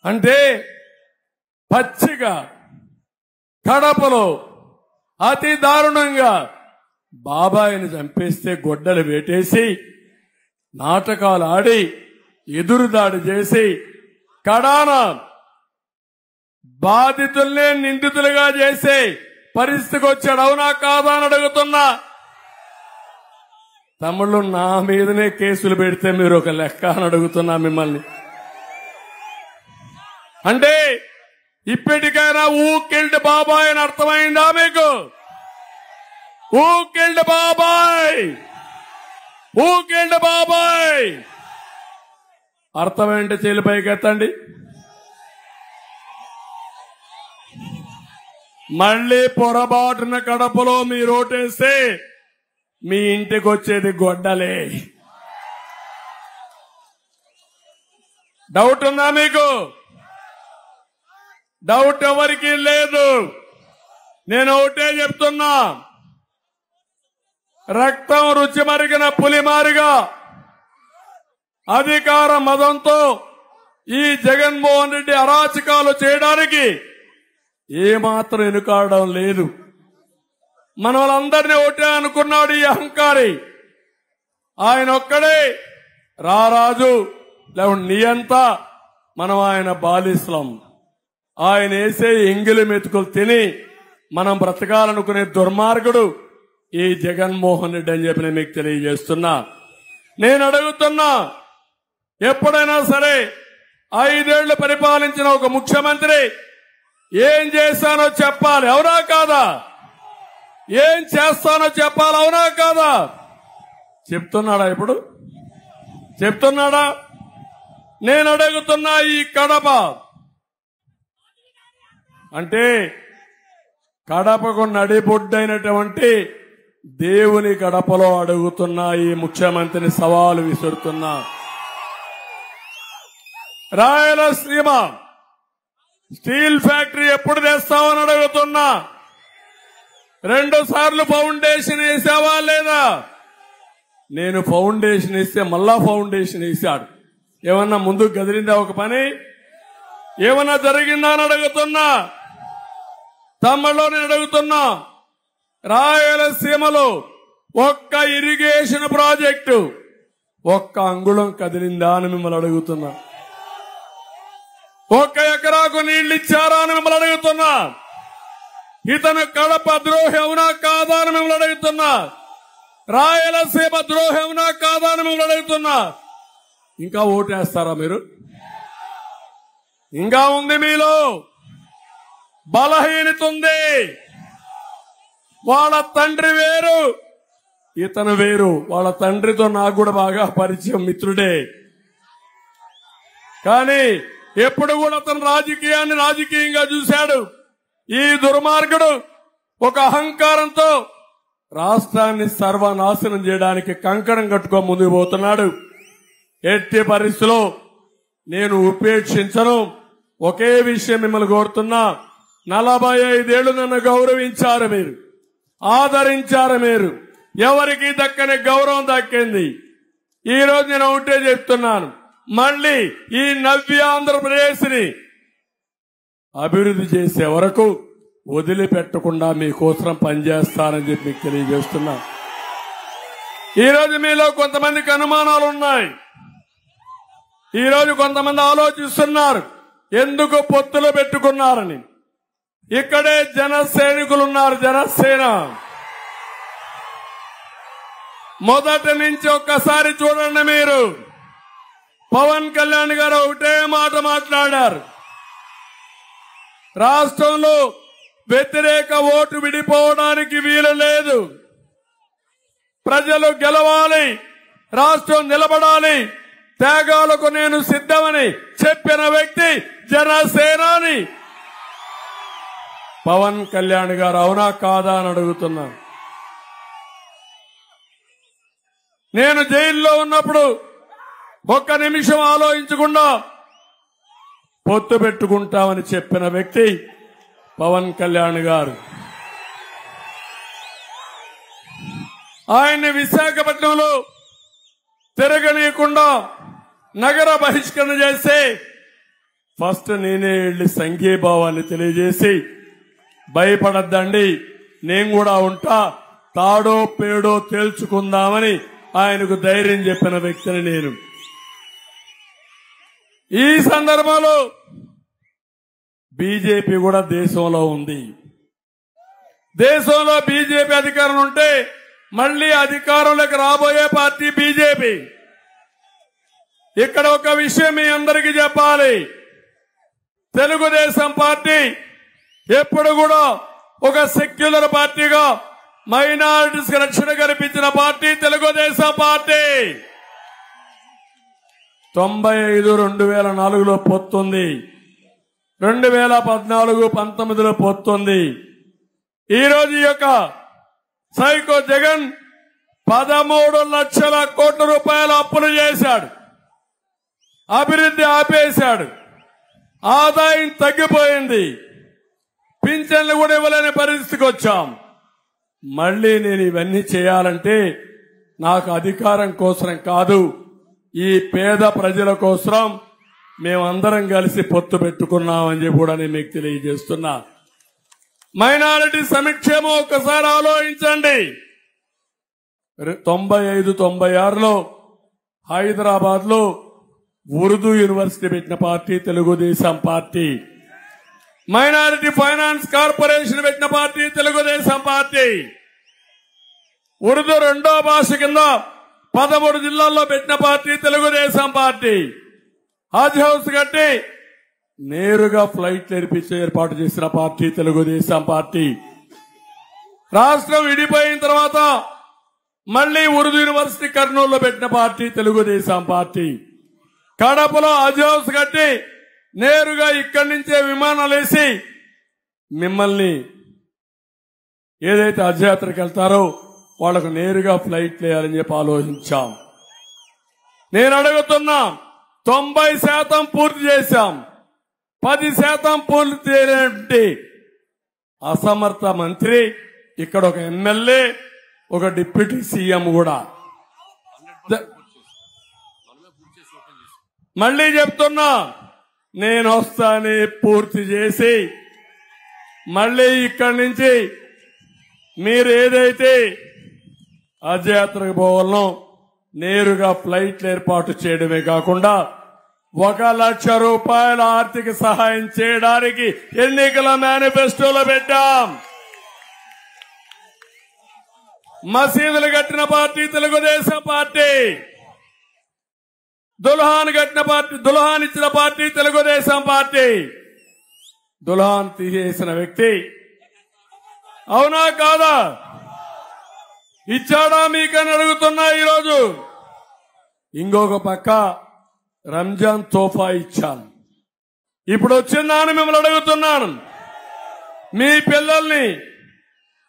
అంటే పచ్చిగా కడపలో అతి దారుణంగా బాబాయిని చంపేస్తే గొడ్డలు వేటేసి నాటకాలు ఆడి ఎదురుదాడి చేసి కడాన బాధితుల్నే నిందితులుగా చేసే పరిస్థితికి వచ్చాడు. అవునా కాదా అని అడుగుతున్నా. తమ్ముళ్ళు నా మీదనే కేసులు పెడితే మీరు ఒక లెక్క అని అడుగుతున్నా మిమ్మల్ని. అంటే ఇప్పటికైనా ఊ కిల్డ్ బాబాయ్ అని అర్థమైందా మీకు? ఊ కిల్డ్ బాబాయ్, ఊ కిల్డ్ బాబాయ్ అర్థమేంటి? చేలు పైకెత్తండి. మళ్లీ పొరపాటున కడపలో మీరు ఓటేస్తే మీ ఇంటికి వచ్చేది గొడ్డలే. డౌట్ ఉందా మీకు? డౌట్ ఎవరికి లేదు. నేను ఒకటే చెప్తున్నా, రక్తం రుచి మరిగిన పులిమారిగా అధికార మదంతో ఈ జగన్మోహన్ రెడ్డి అరాచకాలు చేయడానికి ఏమాత్రం వెనుకాడడం లేదు. మన వాళ్ళందరినీ ఒకటే అనుకున్నాడు ఈ అహంకారి. ఆయన ఒక్కడే రారాజు, లేకుంటే నియంత, మనం ఆయన బాలిస్లం. ఆయన వేసే ఎంగిలి మెతుకులు తిని మనం బ్రతకాలనుకునే దుర్మార్గుడు ఈ జగన్మోహన్ రెడ్డి అని చెప్పి నేను మీకు తెలియజేస్తున్నా. నేను అడుగుతున్నా, ఎప్పుడైనా సరే 5 ఏళ్లు పరిపాలించిన ఒక ముఖ్యమంత్రి ఏం చేశానో చెప్పాలి, అవునా కాదా? ఏం చేస్తానో చెప్పాలి, అవునా కాదా? చెప్తున్నాడా? ఇప్పుడు చెప్తున్నాడా? నేను అడుగుతున్నా, ఈ కడప అంటే కడపకు నడిబొడ్డైనటువంటి దేవుని గడపలో అడుగుతున్నా ఈ ముఖ్యమంత్రిని సవాలు విసురుతున్నా. రాయలసీమ స్టీల్ ఫ్యాక్టరీ ఎప్పుడు తెస్తామని అడుగుతున్నా. 2 సార్లు ఫౌండేషన్ వేసావా లేదా? నేను ఫౌండేషన్ ఇస్తే మళ్ళా ఫౌండేషన్ వేశాడు. ఏమన్నా ముందుకు గదిలిందా ఒక పని? ఏమన్నా జరిగిందా అని అడుగుతున్నా. తమ్ముళ్ళు నేను అడుగుతున్నా, రాయలసీమలో ఒక్క ఇరిగేషన్ ప్రాజెక్టు ఒక్క అంగుళం కదిలిందా అని మిమ్మల్ని అడుగుతున్నా. 1 ఎకరాకు నీళ్లు ఇచ్చారా అని మిమ్మల్ని అడుగుతున్నా. ఇతను కడప ద్రోహి అవునా కాదా అని మిమ్మల్ని అడుగుతున్నా. రాయలసీమ ద్రోహి అవునా కాదా అని మిమ్మల్ని అడుగుతున్నా. ఇంకా ఓటేస్తారా మీరు? ఇంకా ఉంది మీలో బలహీనత ఉంది. వాళ్ళ తండ్రి వేరు, ఇతను వేరు. వాళ్ళ తండ్రితో నాకు కూడా బాగా పరిచయం, మిత్రుడే. కానీ ఎప్పుడు కూడా అతను రాజకీయాన్ని రాజకీయంగా చూశాడు. ఈ దుర్మార్గుడు ఒక అహంకారంతో రాష్ట్రాన్ని సర్వనాశనం చేయడానికి కంకణం కట్టుకో ముందుకు పోతున్నాడు. ఎట్టి పరిస్థితిలో నేను ఉపేక్షించను. ఒకే విషయం మిమ్మల్ని కోరుతున్నా, 45 ఏళ్లు నన్ను గౌరవించారు మీరు, ఆదరించారు మీరు. ఎవరికి దక్కని గౌరవం దక్కింది. ఈ రోజు నేను ఒకటే చెప్తున్నాను, మళ్లీ ఈ నవ్య ఆంధ్రప్రదేశ్ ని అభివృద్ధి చేసే వరకు వదిలిపెట్టకుండా మీకోసం పనిచేస్తానని చెప్పి మీకు తెలియజేస్తున్నా. ఈ రోజు మీలో కొంతమందికి అనుమానాలు ఉన్నాయి. ఈ రోజు కొంతమంది ఆలోచిస్తున్నారు ఎందుకు పొత్తులు పెట్టుకున్నారని. ఇక్కడే జన సైనికులున్నారు. జనసేన మొదటి నుంచి ఒక్కసారి చూడండి మీరు. పవన్ కళ్యాణ్ గారు ఒకటే మాట మాట్లాడారు, రాష్ట్రంలో వ్యతిరేక ఓటు విడిపోవడానికి వీలు లేదు, ప్రజలు గెలవాలి, రాష్ట్రం నిలబడాలి, త్యాగాలకు నేను సిద్ధమని చెప్పిన వ్యక్తి జనసేనాని పవన్ కళ్యాణ్ గారు. అవునా కాదా అని అడుగుతున్నా. నేను జైల్లో ఉన్నప్పుడు 1 నిమిషం ఆలోచించకుండా పొత్తు పెట్టుకుంటామని చెప్పిన వ్యక్తి పవన్ కళ్యాణ్ గారు. ఆయన్ని విశాఖపట్నంలో తిరగనీయకుండా నగర బహిష్కరణ చేస్తే ఫస్ట్ నేనే వెళ్లి సంఘీభావాన్ని తెలియజేసి భయపడద్దండి నేను కూడా ఉంటా తాడో పేడో తేల్చుకుందామని ఆయనకు ధైర్యం చెప్పిన వ్యక్తిని నేను. ఈ సందర్భంలో బీజేపీ కూడా దేశంలో ఉంది. దేశంలో బీజేపీ అధికారం ఉంటే మళ్లీ అధికారంలోకి రాబోయే పార్టీ బీజేపీ. ఇక్కడ ఒక విషయం మీ అందరికీ చెప్పాలి. తెలుగుదేశం పార్టీ ఎప్పుడు కూడా ఒక సెక్యులర్ పార్టీగా మైనారిటీస్ కి రక్షణ కల్పించిన పార్టీ తెలుగుదేశం పార్టీ. 95 2004లో పొత్తుంది, 2014-19లో పొత్తుంది. ఈ రోజు యొక్క సైకో జగన్ 13 లక్షల కోట్ల రూపాయల అప్పులు చేశాడు, అభివృద్ధి ఆపేశాడు, ఆదాయం తగ్గిపోయింది, పింఛన్లు కూడా ఇవ్వలేని పరిస్థితికి వచ్చాం. మళ్లీ నేను ఇవన్నీ చేయాలంటే నాకు అధికారం కోసం కాదు, ఈ పేద ప్రజల కోసం మేమందరం కలిసి పొత్తు పెట్టుకున్నామని చెప్పి కూడా నేను మీకు తెలియజేస్తున్నా. మైనారిటీ సంక్షేమం ఒక్కసారి ఆలోచించండి. 95-96లో హైదరాబాద్ లో ఉర్దూ యూనివర్సిటీ పెట్టిన party Telugu Desam party. Minority finance corporation పెట్టిన పార్టీ తెలుగుదేశం పార్టీ. ఉర్దూ రెండో భాష కింద 13 జిల్లాల్లో పెట్టిన పార్టీ తెలుగుదేశం పార్టీ. హజ్ హౌస్ కట్టి నేరుగా ఫ్లైట్ నేర్పించే ఏర్పాటు చేసిన పార్టీ తెలుగుదేశం పార్టీ. రాష్ట్రం విడిపోయిన తర్వాత మళ్లీ ఉర్దూ యూనివర్సిటీ కర్నూలులో పెట్టిన పార్టీ తెలుగుదేశం పార్టీ. కడపలో హజ్ హౌస్ కట్టి నేరుగా ఇక్కడి నుంచే విమానాలు వేసి మిమ్మల్ని ఏదైతే హజ్ యాత్రకు వెళ్తారో వాళ్లకు నేరుగా ఫ్లైట్ వేయాలని చెప్పి ఆలోచించాం. నేను అడుగుతున్నా, 90% పూర్తి చేశాం. 10% పూర్తి చేయలేంటి అసమర్థ మంత్రి, ఇక్కడ ఒక ఎమ్మెల్యే, ఒక డిప్యూటీ సీఎం కూడా. మళ్లీ చెప్తున్నా, నేను వస్తానే పూర్తి చేసి మళ్లీ ఇక్కడి నుంచి మీరు ఏదైతే హజ్ యాత్రకు పోవాలనో నేరుగా ఫ్లైట్లు ఏర్పాటు చేయడమే కాకుండా 1 లక్ష రూపాయల ఆర్థిక సహాయం చేయడానికి ఎన్నికల మేనిఫెస్టోలో పెట్టాం. మసీదులు కట్టిన పార్టీ తెలుగుదేశం పార్టీ. దుల్హాన్ కట్టిన పార్టీ, దుల్హాన్ ఇచ్చిన పార్టీ తెలుగుదేశం పార్టీ. దుల్హాన్ తీసేసిన వ్యక్తి అవునా కాదా? ఇచ్చాడా మీకని అడుగుతున్నా. ఈరోజు ఇంకొక పక్క రంజాన్ తోఫా ఇచ్చాను. ఇప్పుడు వచ్చిందాని మిమ్మల్ని అడుగుతున్నాను, మీ పిల్లల్ని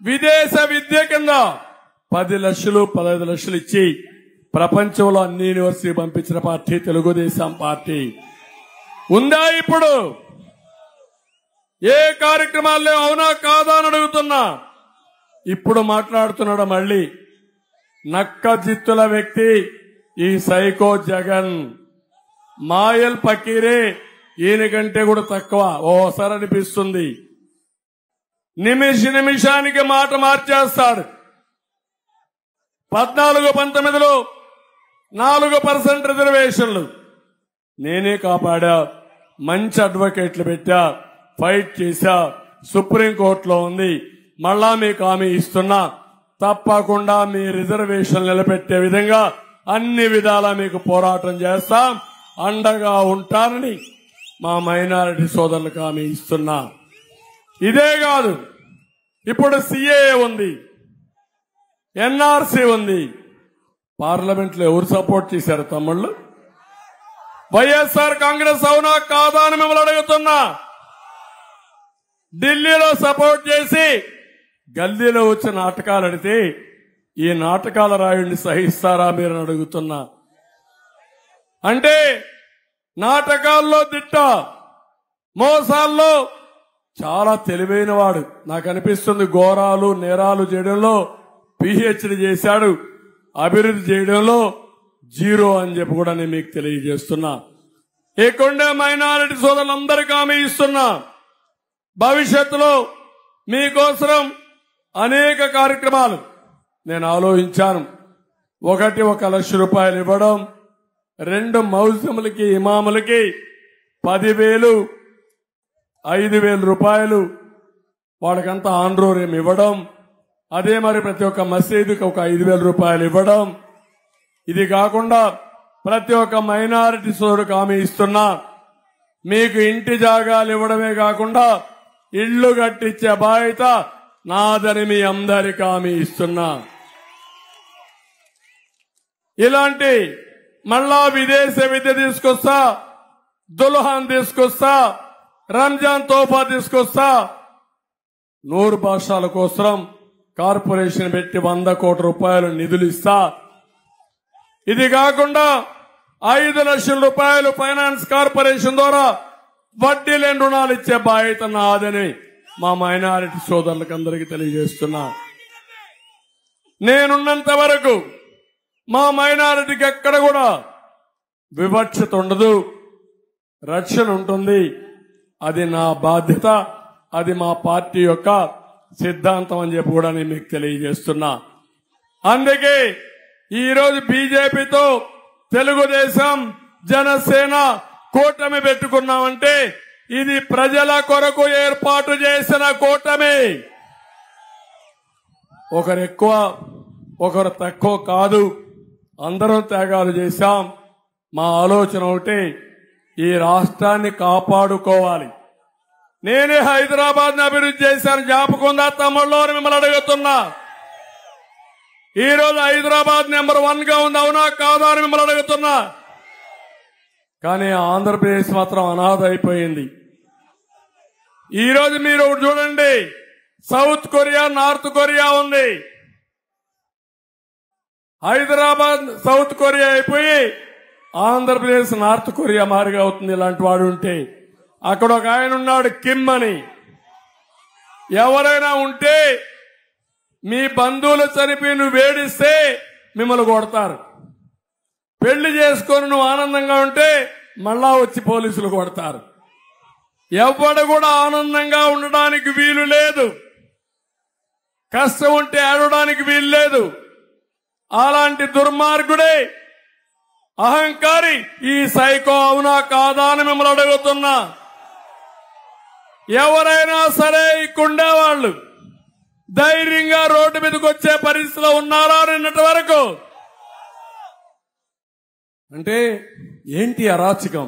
విదేశ విద్య కింద 10 లక్షలు 15 లక్షలు ఇచ్చి ప్రపంచంలో అన్ని యూనివర్సిటీ పంపించిన పార్టీ తెలుగుదేశం పార్టీ. ఉందా ఇప్పుడు? ఏ కార్యక్రమాల్లో అవునా కాదా అని అడుగుతున్నా. ఇప్పుడు మాట్లాడుతున్నాడు మళ్లీ నక్క జిత్తుల వ్యక్తి ఈ సైకో జగన్. మాయల్ పకీరే ఈయన కంటే కూడా తక్కువ ఓసారి అనిపిస్తుంది. నిమిషానికి మాట మార్చేస్తాడు. 14-19లో 4% రిజర్వేషన్లు నేనే కాపాడా, మంచి అడ్వకేట్లు పెట్టా, ఫైట్ చేశా, సుప్రీంకోర్టులో ఉంది. మళ్ళా మీకు హామీ ఇస్తున్నా, తప్పకుండా మీ రిజర్వేషన్ నిలబెట్టే విధంగా అన్ని విధాలా మీకు పోరాటం చేస్తాం, అండగా ఉంటానని మా మైనారిటీ సోదరులకు హామీ ఇస్తున్నా. ఇదే కాదు, ఇప్పుడు సిఏఏ ఉంది, ఎన్ఆర్సీ ఉంది. పార్లమెంట్ లో ఎవరు సపోర్ట్ చేశారు తమ్ముళ్ళు? వైఎస్ఆర్ కాంగ్రెస్ అవునా కాదా అని మిమ్మల్ని అడుగుతున్నా. ఢిల్లీలో సపోర్ట్ చేసి గల్లీలో వచ్చి నాటకాలు అడితే ఈ నాటకాల రాయుడిని సహిస్తారా మీరు అడుగుతున్నా. అంటే నాటకాల్లో దిట్ట, మోసాల్లో చాలా తెలివైన వాడు నాకు అనిపిస్తుంది. ఘోరాలు నేరాలు చేయడంలో పిహెచ్డి చేశాడు, అభివృద్ధి చేయడంలో 0 అని చెప్పి కూడా నేను మీకు తెలియజేస్తున్నా. ఇక్కడుండే మైనారిటీ సోదరులందరికీ హామీ ఇస్తున్నా, భవిష్యత్తులో మీకోసం అనేక కార్యక్రమాలు నేను ఆలోచించాను. 1 లక్ష రూపాయలు ఇవ్వడం, 2 మౌజములకి ఇమాములకి 10,000, 5,000 రూపాయలు వాళ్ళకంతా ఆన్రోరేం ఇవ్వడం, అదే మరి ప్రతి ఒక్క మసీదుకి ఒక 5,000 రూపాయలు ఇవ్వడం. ఇది కాకుండా ప్రతి ఒక్క మైనారిటీ సోదరులకు హామీ ఇస్తున్నా, మీకు ఇంటి జాగాలు ఇవ్వడమే కాకుండా ఇళ్లు కట్టించే బాధ్యత నాదని మీ అందరికీ హామీ ఇస్తున్నా. ఇలాంటి మళ్ళా విదేశ విద్య తీసుకొస్తా, దుల్హాన్ తీసుకొస్తా, రంజాన్ తోఫా తీసుకొస్తా, 100 భాషల కోసం కార్పొరేషన్ పెట్టి 100 కోట్ల రూపాయలు నిధులు ఇస్తా. ఇది కాకుండా 5 లక్షల రూపాయలు ఫైనాన్స్ కార్పొరేషన్ ద్వారా వడ్డీ లేని రుణాలు ఇచ్చే బాధ్యత నాదని మా మైనారిటీ సోదరులకు అందరికీ తెలియజేస్తున్నా. నేనున్నంత వరకు మా మైనారిటీకి ఎక్కడ కూడా వివక్షత ఉండదు, రక్షణ ఉంటుంది. అది నా బాధ్యత, అది మా పార్టీ యొక్క సిద్ధాంతం అని చెప్పి కూడా నేను మీకు తెలియజేస్తున్నా. అందుకే ఈరోజు బీజేపీతో తెలుగుదేశం, జనసేన కూటమి పెట్టుకున్నామంటే ఇది ప్రజల కొరకు ఏర్పాటు చేసిన కూటమి. ఒకరు ఎక్కువ ఒకరు తక్కువ కాదు, అందరం త్యాగాలు చేశాం. మా ఆలోచన ఒకటి, ఈ రాష్ట్రాన్ని కాపాడుకోవాలి. నేనే హైదరాబాద్ ని అభివృద్ధి చేశాను, జ్ఞాపకంగా తమ్ముళ్ళు మిమ్మల్ని అడుగుతున్నా. ఈ రోజు హైదరాబాద్ నెంబర్ 1 గా ఉంది, అవునా కాదా అని మిమ్మల్ని అడుగుతున్నా. కానీ ఆంధ్రప్రదేశ్ మాత్రం అనాథ అయిపోయింది. ఈ రోజు మీరు చూడండి, సౌత్ కొరియా, నార్త్ కొరియా ఉంది. హైదరాబాద్ సౌత్ కొరియా అయిపోయి ఆంధ్రప్రదేశ్ నార్త్ కొరియా మారిగా అవుతుంది. ఇలాంటి వాడు ఉంటే అక్కడ ఒక ఆయన ఉన్నాడు, కిమ్ అని. ఎవరైనా ఉంటే మీ బంధువులు చనిపోయి నువ్వు వేడిస్తే మిమ్మల్ని కొడతారు. పెళ్లి చేసుకొని నువ్వు ఆనందంగా ఉంటే మళ్ళా వచ్చి పోలీసులు కొడతారు. ఎవడు కూడా ఆనందంగా ఉండడానికి వీలు లేదు, కష్టం ఉంటే ఆడడానికి వీలు లేదు. అలాంటి దుర్మార్గుడే, అహంకారి ఈ సైకో, అవునా కాదా అని మిమ్మల్ని అడుగుతున్నా. ఎవరైనా సరే ఇక్కడుండేవాళ్ళు ధైర్యంగా రోడ్డు మీదకి వచ్చే పరిస్థితిలో ఉన్నారా నిన్నటి వరకు? అంటే ఏంటి అరాచకం?